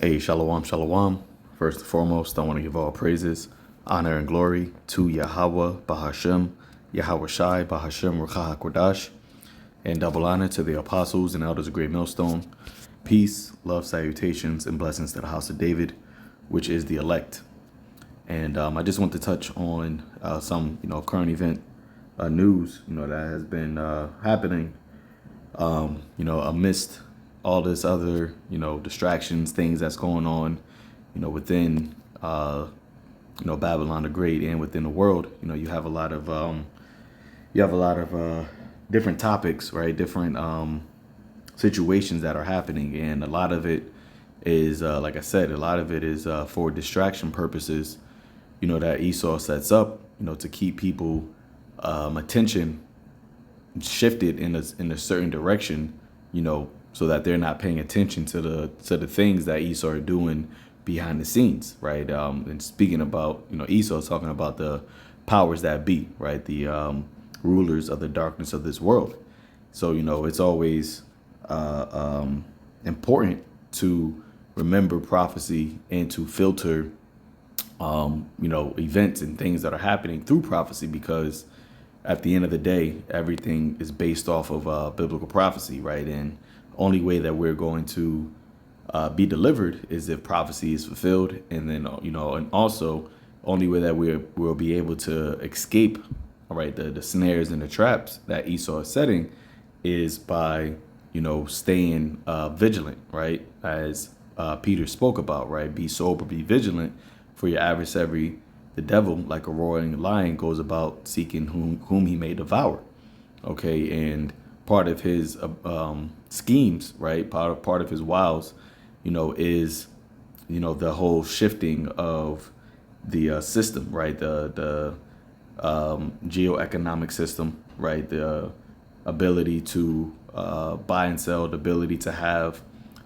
Hey, shalom, shalom. First and foremost, I want to give all praises, honor, and glory to Yahweh, Bahashem, Yahweh Shai, Bahashem, Ruach HaKodash, and double honor to the apostles and elders of Great Millstone. Peace, love, salutations, and blessings to the house of David, which is the elect. And I just want to touch on some, current event news, that has been happening, amidst all this other, distractions, things that's going on, within, Babylon the Great and within the world. You have a lot of, different topics, right? Different situations that are happening, and a lot of it is, like I said, a lot of it is for distraction purposes. That Esau sets up, to keep people attention shifted in a certain direction, so that they're not paying attention to the things that Esau are doing behind the scenes, right? And speaking about, Esau talking about the powers that be, right? The rulers of the darkness of this world. So, it's always important to remember prophecy and to filter, events and things that are happening through prophecy, because at the end of the day, everything is based off of biblical prophecy, right? And only way that we're going to be delivered is if prophecy is fulfilled. And then, and also only way that we'll be able to escape, all right, the snares and the traps that Esau is setting is by, staying vigilant, right? As Peter spoke about, right? Be sober, be vigilant, for your adversary, the devil, like a roaring lion, goes about seeking whom he may devour. Okay, and part of his schemes, right? Part of his wiles, is, the whole shifting of the system, right? The geoeconomic system, right? The ability to buy and sell, the ability to have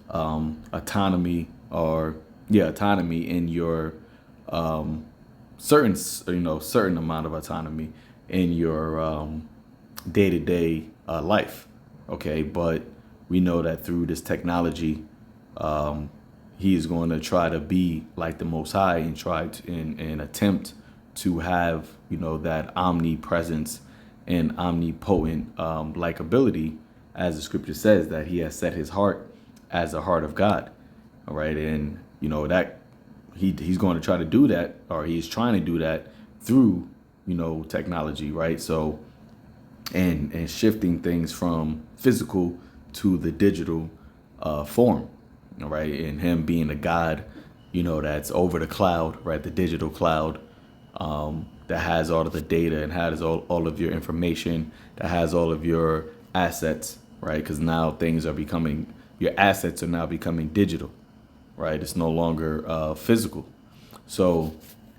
autonomy in your certain amount of autonomy in your day-to-day life. Okay, but we know that through this technology, he is going to try to be like the Most High and try to and attempt to have, that omnipresence and omnipotent like ability, as the scripture says, that he has set his heart as a heart of God. All right, and that he's going to try to do that, or he's trying to do that through, technology, right? So, and shifting things from physical to the digital form, all right? And him being a God, that's over the cloud, right? The digital cloud that has all of the data and has all of your information, that has all of your assets, right? Because now your assets are now becoming digital, right? It's no longer physical. So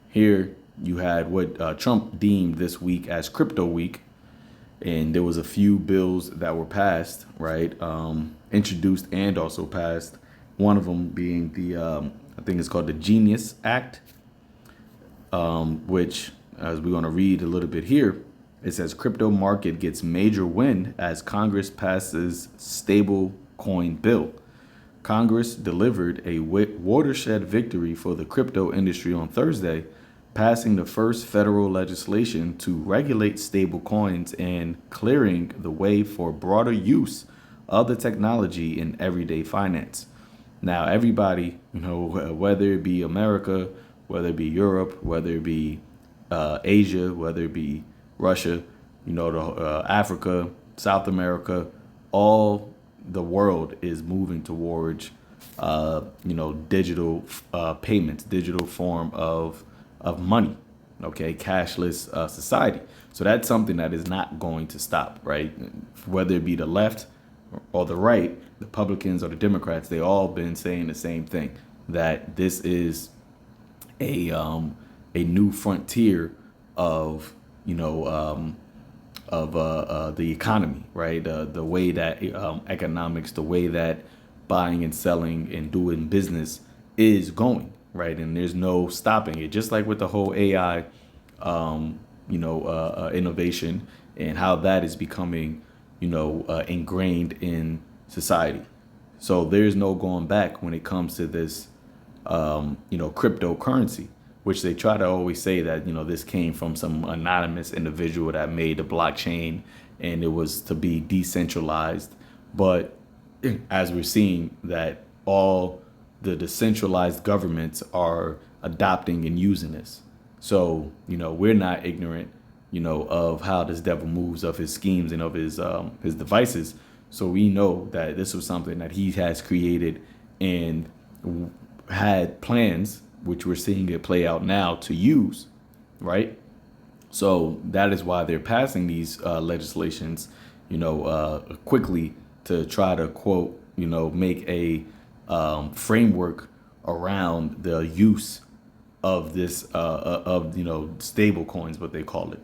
here you had what Trump deemed this week as crypto week. And there was a few bills that were passed, right? Introduced and also passed. One of them being the, I think it's called the Genius Act, which, as we're going to read a little bit here, it says crypto market gets major win as Congress passes stablecoin bill. Congress delivered a watershed victory for the crypto industry on Thursday, passing the first federal legislation to regulate stable coins and clearing the way for broader use of the technology in everyday finance. Now, everybody, whether it be America, whether it be Europe, whether it be Asia, whether it be Russia, Africa, South America, all the world is moving towards, digital payments, digital form of money, okay, cashless society. So that's something that is not going to stop, right? Whether it be the left or the right, the Republicans or the Democrats, they all been saying the same thing, that this is a new frontier of the economy, right? The way that economics, the way that buying and selling and doing business is going. Right. And there's no stopping it, just like with the whole AI, innovation and how that is becoming, ingrained in society. So there's no going back when it comes to this cryptocurrency, which they try to always say that, this came from some anonymous individual that made the blockchain and it was to be decentralized. But as we're seeing that all the decentralized governments are adopting and using this. So, we're not ignorant, of how this devil moves, of his schemes and of his devices. So we know that this was something that he has created and had plans, which we're seeing it play out now, to use, right? So that is why they're passing these legislations, quickly to try to quote, make a framework around the use of this stable coins, what they call it.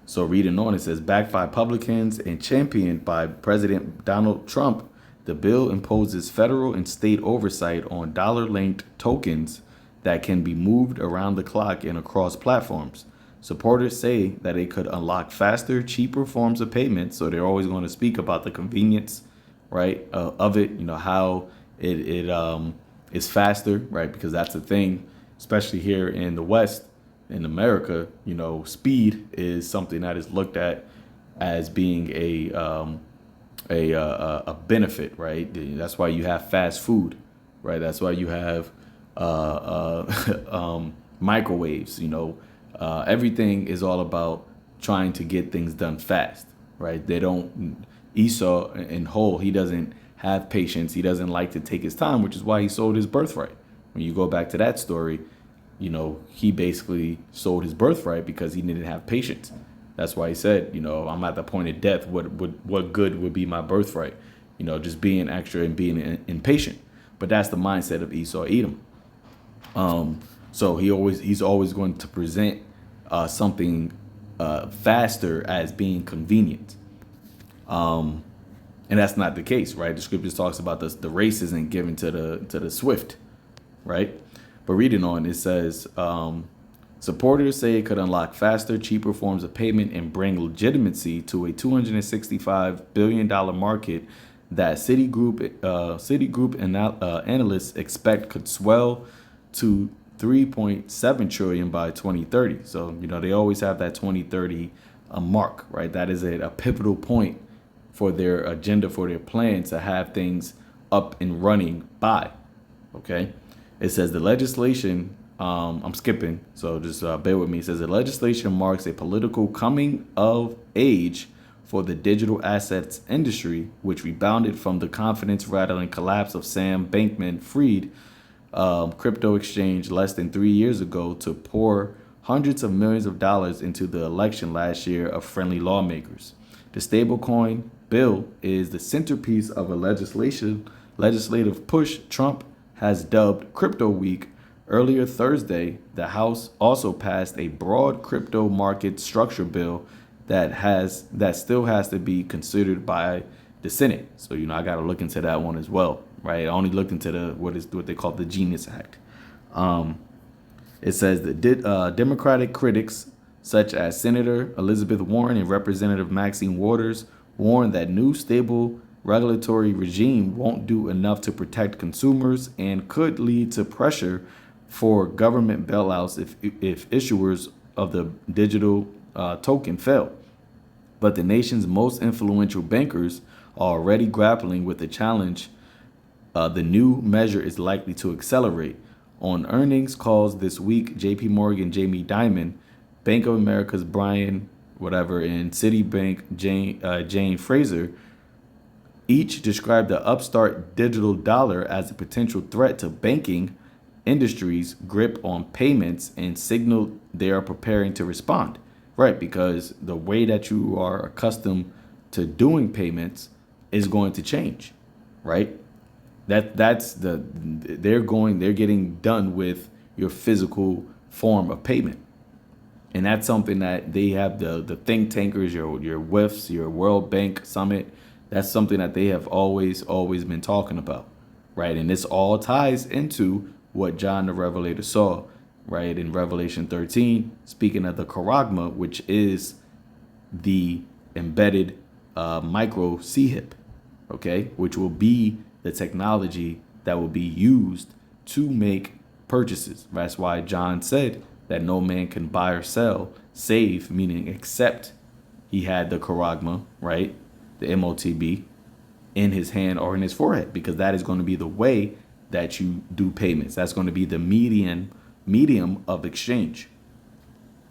So reading on, it says, backed by Republicans and championed by President Donald Trump, the bill imposes federal and state oversight on dollar-linked tokens that can be moved around the clock and across platforms. Supporters say that it could unlock faster, cheaper forms of payment. So they're always going to speak about the convenience, right, of it. How it is faster, right? Because that's the thing, especially here in the West, in America. Speed is something that is looked at as being a benefit, right? That's why you have fast food, right? That's why you have microwaves. Everything is all about trying to get things done fast, right? Esau in whole, he doesn't have patience. He doesn't like to take his time, which is why he sold his birthright. When you go back to that story, he basically sold his birthright because he didn't have patience. That's why he said, I'm at the point of death. What good would be my birthright? Just being extra and being impatient. But that's the mindset of Esau Edom. So he's always going to present something faster as being convenient. And that's not the case, right? The scriptures talks about the race isn't given to the swift, right? But reading on, it says, supporters say it could unlock faster, cheaper forms of payment and bring legitimacy to a $265 billion market that Citigroup and analysts expect could swell to 3.7 trillion by 2030. So, they always have that 2030 mark, right? That is a pivotal point for their agenda, for their plan to have things up and running by. Okay. It says the legislation, I'm skipping, so just bear with me. It says the legislation marks a political coming of age for the digital assets industry, which rebounded from the confidence-rattling collapse of Sam Bankman-Fried crypto exchange less than 3 years ago to pour hundreds of millions of dollars into the election last year of friendly lawmakers. The stablecoin bill is the centerpiece of a legislative push Trump has dubbed Crypto Week. Earlier Thursday, the House also passed a broad crypto market structure bill that still has to be considered by the Senate. So, I got to look into that one as well, right? I only looked into what they call the Genius Act. It says that Democratic critics such as Senator Elizabeth Warren and Representative Maxine Waters warn that new stable regulatory regime won't do enough to protect consumers and could lead to pressure for government bailouts if issuers of the digital token fail. But the nation's most influential bankers are already grappling with the challenge the new measure is likely to accelerate. On earnings calls this week, J.P. Morgan, Jamie Dimon, Bank of America's Brian and Citibank Jane Fraser each described the upstart digital dollar as a potential threat to banking industry's grip on payments and signaled they are preparing to respond. Right, because the way that you are accustomed to doing payments is going to change, right? They're getting done with your physical form of payment. And that's something that they have the think tankers, your WIFs, your World Bank Summit. That's something that they have always been talking about, right? And this all ties into what John the Revelator saw, right, in Revelation 13, speaking of the charagma, which is the embedded micro C-hip, okay, which will be the technology that will be used to make purchases. That's why John said that no man can buy or sell, save, meaning except he had the charagma, right? The MOTB in his hand or in his forehead, because that is going to be the way that you do payments. That's going to be the medium of exchange.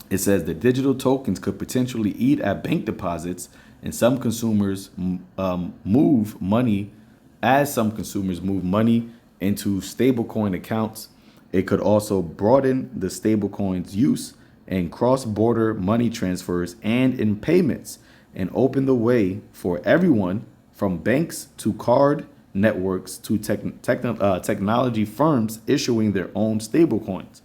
It says that digital tokens could potentially eat at bank deposits, and some consumers move money into stablecoin accounts. It could also broaden the stablecoin's use in cross-border money transfers and in payments, and open the way for everyone from banks to card networks to technology firms issuing their own stablecoins.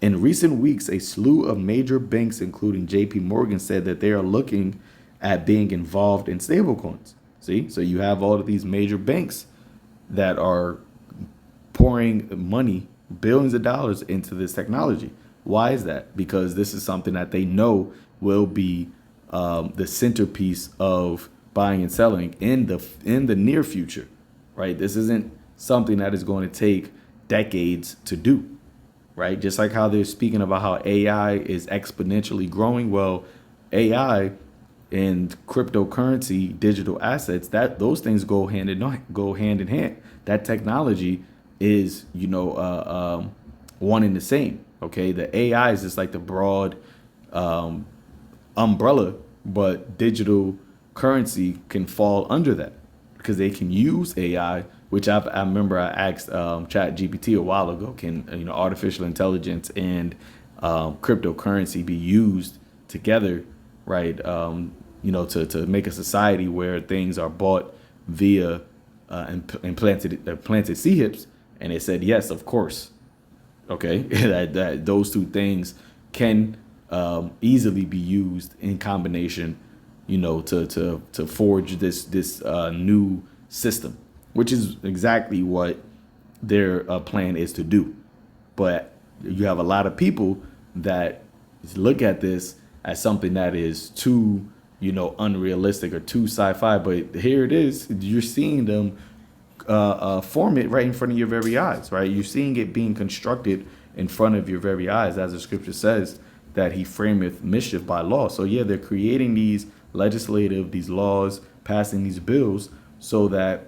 In recent weeks, a slew of major banks, including JP Morgan, said that they are looking at being involved in stablecoins. See, so you have all of these major banks that are pouring money, billions of dollars into this technology. Why is that? Because this is something that they know will be the centerpiece of buying and selling in the near future, right? This isn't something that is going to take decades to do, right? Just like how they're speaking about how AI is exponentially growing. Well, AI and cryptocurrency, digital assets, that those things go hand in hand. That technology is, one and the same. Okay, the AI is just like the broad umbrella, but digital currency can fall under that because they can use AI. Which I remember I asked ChatGPT a while ago, can artificial intelligence and cryptocurrency be used together, right? To make a society where things are bought via implanted C hips, and it said yes, of course. Okay, that those two things can easily be used in combination, to forge this new system, which is exactly what their plan is to do. But you have a lot of people that look at this as something that is too, unrealistic or too sci-fi. But here it is. You're seeing them form it right in front of your very eyes, right? You're seeing it being constructed in front of your very eyes, as the scripture says that he frameth mischief by law. So yeah, they're creating these laws, passing these bills so that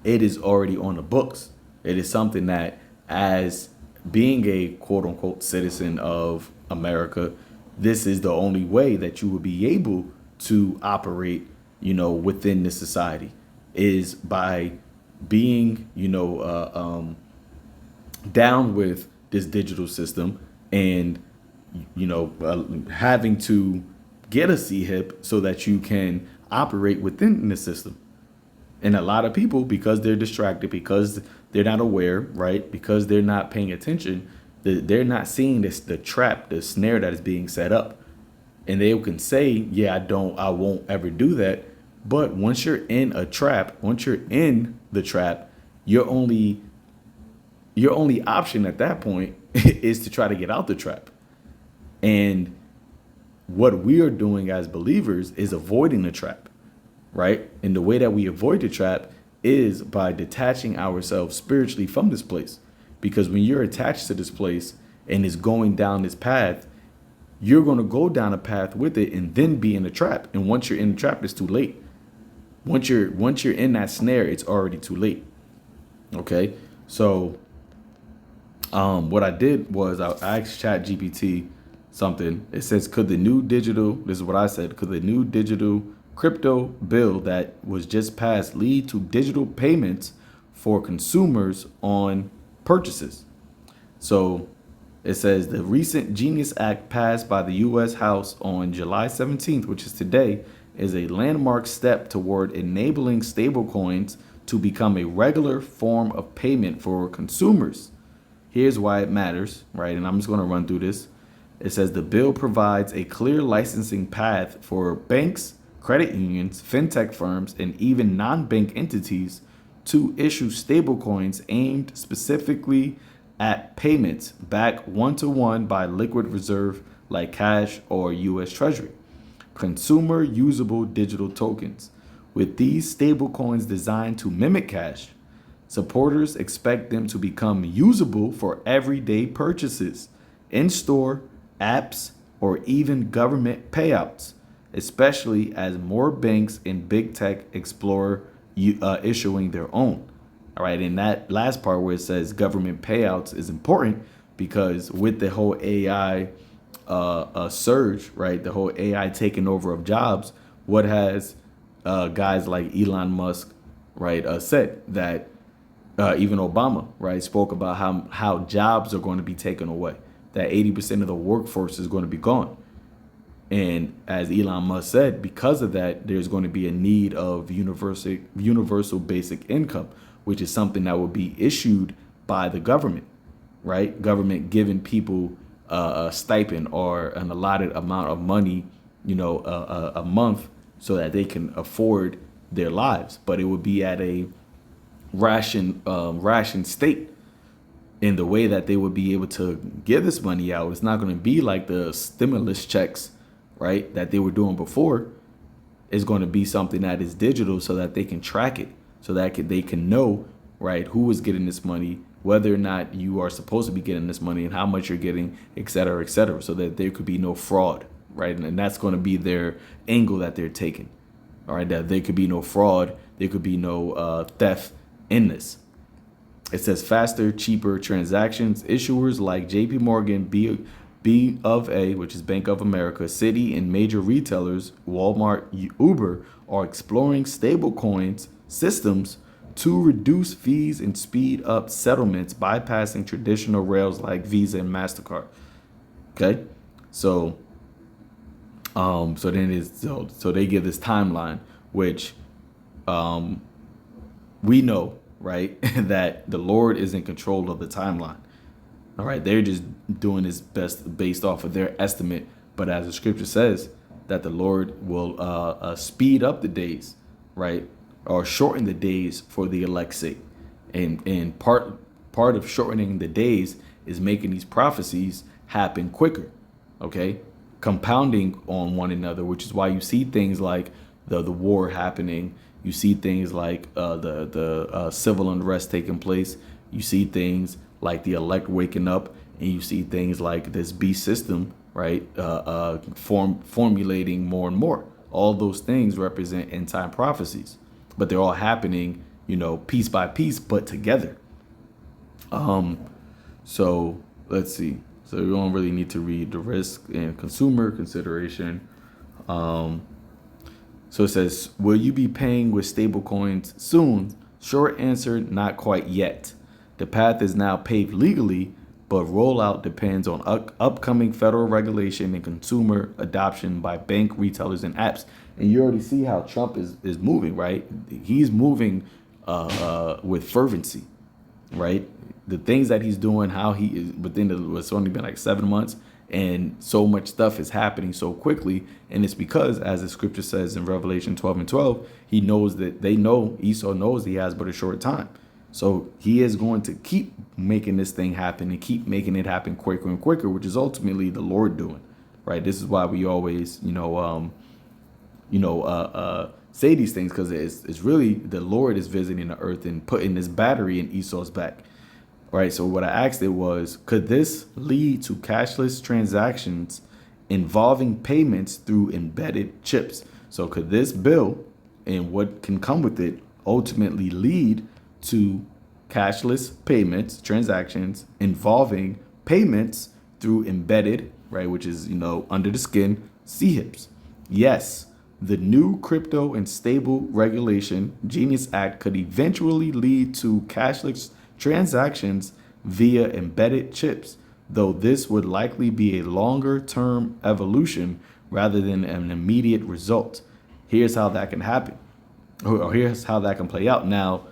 it is already on the books. It is something that, as being a quote unquote citizen of America, this is the only way that you will be able to operate, within this society, is by being, down with this digital system and, having to get a C-HIP so that you can operate within the system. And a lot of people, because they're distracted, because they're not aware, right? Because they're not paying attention, they're not seeing the trap, the snare that is being set up. And they can say, yeah, I won't ever do that. But once you're in the trap, your only option at that point is to try to get out the trap. And what we are doing as believers is avoiding the trap, right? And the way that we avoid the trap is by detaching ourselves spiritually from this place. Because when you're attached to this place and is going down this path, you're going to go down a path with it and then be in the trap. And once you're in the trap, it's too late. Once you're in that snare, it's already too late. Okay, so what I did was I asked ChatGPT something. It says, this is what I said, could the new digital crypto bill that was just passed lead to digital payments for consumers on purchases? So it says the recent Genius Act passed by the U.S. House on July 17th, which is today, is a landmark step toward enabling stablecoins to become a regular form of payment for consumers. Here's why it matters, right? And I'm just going to run through this. It says the bill provides a clear licensing path for banks, credit unions, fintech firms, and even non-bank entities to issue stablecoins aimed specifically at payments backed one-to-one by liquid reserve like cash or U.S. Treasury. Consumer usable digital tokens. With these stablecoins designed to mimic cash, Supporters expect them to become usable for everyday purchases, in-store, apps, or even government payouts, especially as more banks and big tech explore issuing their own. All right, and that last part where it says government payouts is important because with the whole AI surge, right, the whole AI taking over of jobs, what has guys like Elon Musk, right, said that even Obama, right, spoke about how jobs are going to be taken away, that 80% of the workforce is going to be gone. And as Elon Musk said, because of that, there's going to be a need of universal basic income, which is something that will be issued by the government, right? Government giving people a stipend or an allotted amount of money, a month so that they can afford their lives. But it would be at a ration state. In the way that they would be able to give this money out, it's not going to be like the stimulus checks, right, that they were doing before. It's going to be something that is digital so that they can track it, so that they can know, right, who is getting this money, whether or not you are supposed to be getting this money and how much you're getting, et cetera, so that there could be no fraud, right? And that's going to be their angle that they're taking, all right, that there could be no fraud, there could be no theft in this. It says faster, cheaper transactions. Issuers like JP Morgan, B of A, which is Bank of America, Citi, and major retailers, Walmart, Uber, are exploring stablecoins systems to reduce fees and speed up settlements, bypassing traditional rails like Visa and MasterCard. Okay, so they give this timeline, which we know, right, that the Lord is in control of the timeline. All right, they're just doing this best based off of their estimate. But as the scripture says, that the Lord will speed up the days, right, or shorten the days for the elect's sake. And part of shortening the days is making these prophecies happen quicker, okay, compounding on one another, which is why you see things like the war happening. You see things like the civil unrest taking place. You see things like the elect waking up, and you see things like this beast system, right, formulating more and more. All those things represent end time prophecies, but they're all happening, piece by piece, but together. So let's see. So you don't really need to read the risk and consumer consideration. So it says, will you be paying with stablecoins soon? Short answer, not quite yet. The path is now paved legally, but rollout depends on upcoming federal regulation and consumer adoption by bank, retailers, and apps. And you already see how Trump is moving, right? He's moving with fervency, right? The things that he's doing, how he is it's only been like 7 months. And so much stuff is happening so quickly. And it's because, as the scripture says in Revelation 12:12, Esau knows he has but a short time. So he is going to keep making this thing happen and keep making it happen quicker and quicker, which is ultimately the Lord doing, right? This is why we always, say these things, because it's really the Lord is visiting the earth and putting this battery in Esau's back. Right, so what I asked it was, could this lead to cashless transactions involving payments through embedded chips? So could this bill and what can come with it ultimately lead to cashless payments, transactions involving payments through embedded, right, which is, under the skin, CHIPS? Yes, the new crypto and stable regulation, Genius Act, could eventually lead to cashless transactions via embedded chips, though this would likely be a longer-term evolution rather than an immediate result. Here's how that can happen, or here's how that can play out. Now,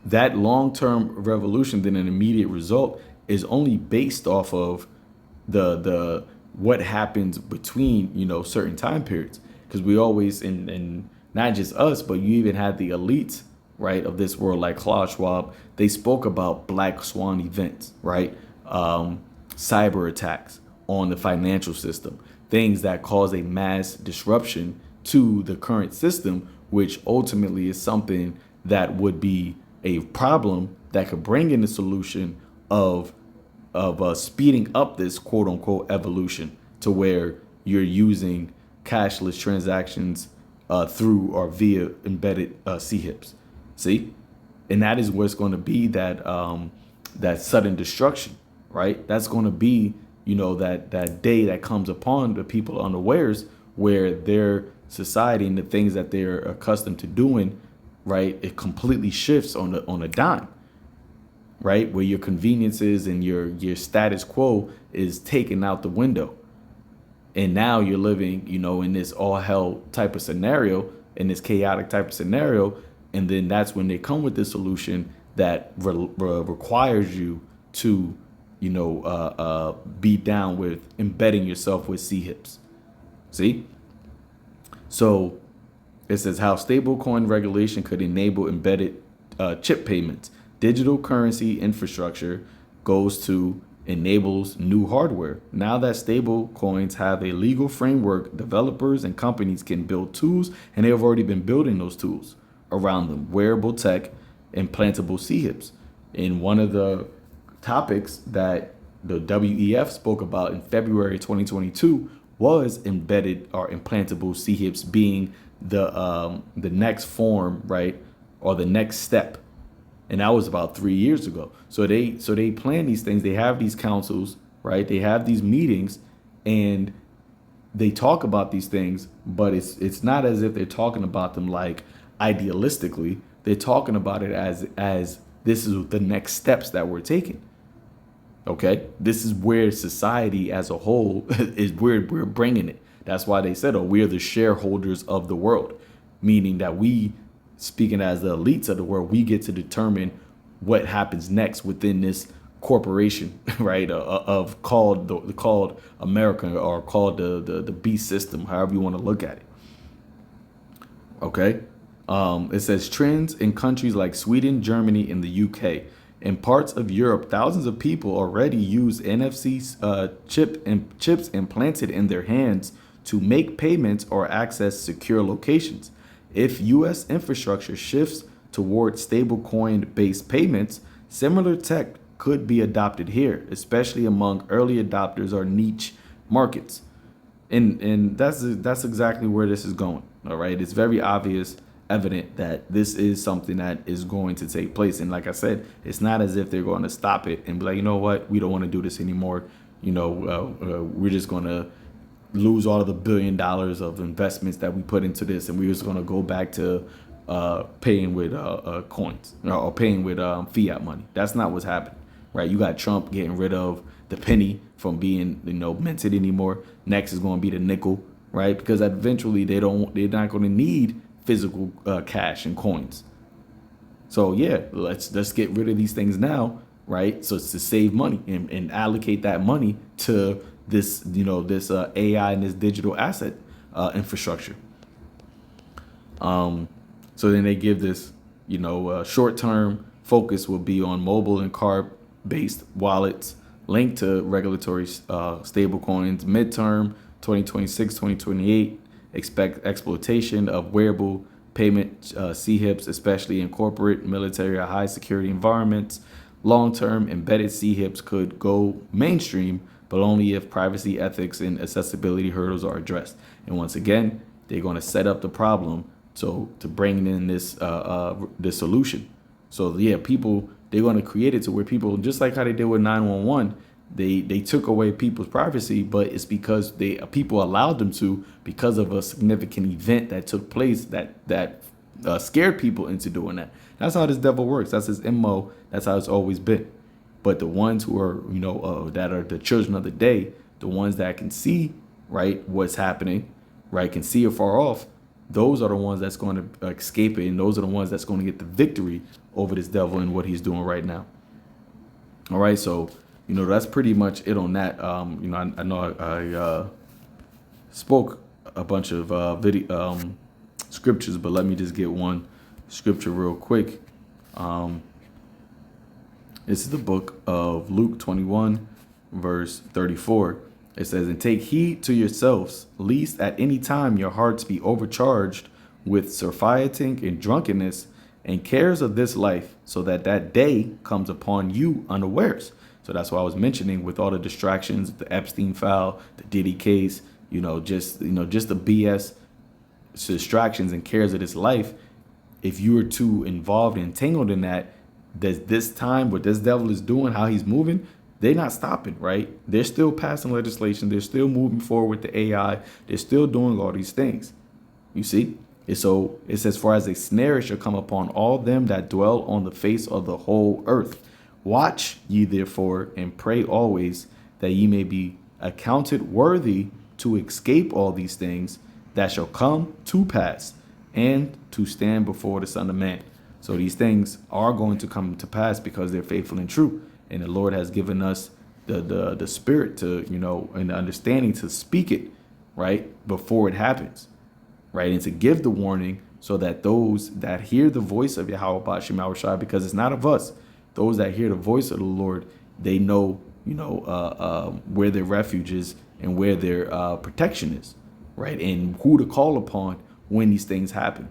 that long-term revolution than an immediate result is only based off of the what happens between certain time periods, because we always, and not just us, but you even had the elites, right, of this world, like Klaus Schwab, they spoke about black swan events, right? Cyber attacks on the financial system, things that cause a mass disruption to the current system, which ultimately is something that would be a problem that could bring in the solution of speeding up this quote unquote evolution to where you're using cashless transactions through or via embedded CHIPs. See, and that is what's going to be that sudden destruction, right? That's going to be, you know, that day that comes upon the people unawares, where their society and the things that they're accustomed to doing, right, it completely shifts on a dime, right? Where your conveniences and your status quo is taken out the window. And now you're living, you know, in this all hell type of scenario, in this chaotic type of scenario. And then that's when they come with this solution that requires you to, you know, be down with embedding yourself with CHIPs. See? So it says how stablecoin regulation could enable embedded chip payments. Digital currency infrastructure goes to enables new hardware. Now that stable coins have a legal framework, developers and companies can build tools, and they have already been building those tools around them. Wearable tech, implantable CHIPs. In one of the topics that the WEF spoke about in February 2022 was embedded or implantable CHIPs being the next form, right, or the next step. And that was about 3 years ago. So they plan these things. They have these councils, right? They have these meetings, and they talk about these things. But it's not as if they're talking about them like idealistically. They're talking about it as this is the next steps that we're taking. Okay, this is where society as a whole is. We're bringing it. That's why they said, "Oh, we're the shareholders of the world," meaning that we, speaking as the elites of the world, we get to determine what happens next within this corporation, right? Of called America, or called the beast system, however you want to look at it. Okay, it says trends in countries like Sweden, Germany, and the UK. In parts of Europe, thousands of people already use NFC chips implanted in their hands to make payments or access secure locations. If U.S. infrastructure shifts towards stablecoin-based payments, similar tech could be adopted here, especially among early adopters or niche markets. And that's exactly where this is going. All right, it's very obvious, evident that this is something that is going to take place. And like I said, it's not as if they're going to stop it and be like, you know what, we don't want to do this anymore. You know, we're just going to lose all of the $1 billion of investments that we put into this, and we're just going to go back to paying with coins, or paying with fiat money. That's not what's happening, right? You got Trump getting rid of the penny from being, you know, minted anymore. Next is going to be the nickel, right? Because eventually they're not going to need physical cash and coins. So yeah, let's get rid of these things now, right? So it's to save money and allocate that money to this, you know, this AI and this digital asset infrastructure. So then they give this, you know, short-term focus will be on mobile and card-based wallets linked to regulatory stable coins. Midterm 2026, 2028, expect exploitation of wearable payment CHIPs, especially in corporate, military, or high security environments. Long-term embedded CHIPs could go mainstream, but only if privacy, ethics, and accessibility hurdles are addressed. And once again, they're going to set up the problem to bring in this solution. So yeah, they're going to create it to where people, just like how they did with 911, they took away people's privacy, but it's because people allowed them to, because of a significant event that took place that scared people into doing that. That's how this devil works. That's his MO. That's how it's always been. But the ones who are, you know, that are the children of the day, the ones that can see, right, what's happening, right, can see it far off, those are the ones that's going to escape it, and those are the ones that's going to get the victory over this devil and what he's doing right now. All right, so, you know, that's pretty much it on that. You know, I know I spoke a bunch of scriptures, but let me just get one scripture real quick. This is the book of Luke 21, verse 34. It says, "And take heed to yourselves, lest at any time your hearts be overcharged with surfeiting and drunkenness, and cares of this life, so that that day comes upon you unawares. So that's why I was mentioning, with all the distractions, the Epstein file, the Diddy case, just the BS distractions and cares of this life. If you are too involved and entangled in that, this time, what this devil is doing, how he's moving, they're not stopping, right? They're still passing legislation. They're still moving forward with the AI. They're still doing all these things. You see? And so it says, for as a snare shall come upon all them that dwell on the face of the whole earth. Watch ye therefore, and pray always, that ye may be accounted worthy to escape all these things that shall come to pass, and to stand before the Son of Man. So these things are going to come to pass because they're faithful and true. And the Lord has given us the spirit to, and the understanding to speak it, right, before it happens, right, and to give the warning, so that those that hear the voice of Yahweh Ba'ashem Yahushua, because it's not of us, those that hear the voice of the Lord, they know, where their refuge is and where their protection is, right, and who to call upon when these things happen.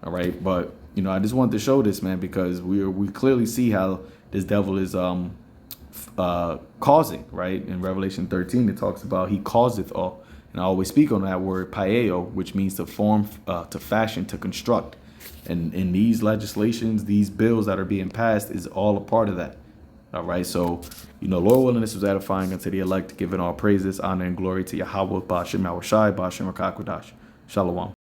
All right, but I just wanted to show this, man, because we clearly see how this devil is causing, right? In Revelation 13, it talks about he causeth all. And I always speak on that word paeo, which means to form, to fashion, to construct. And in these legislations, these bills that are being passed is all a part of that. All right, so, Lord willing, this was edifying unto the elect, giving all praises, honor, and glory to Yahweh, Ba'ashem Yahushai, Ba'ashem Rakakwadash. Shalom.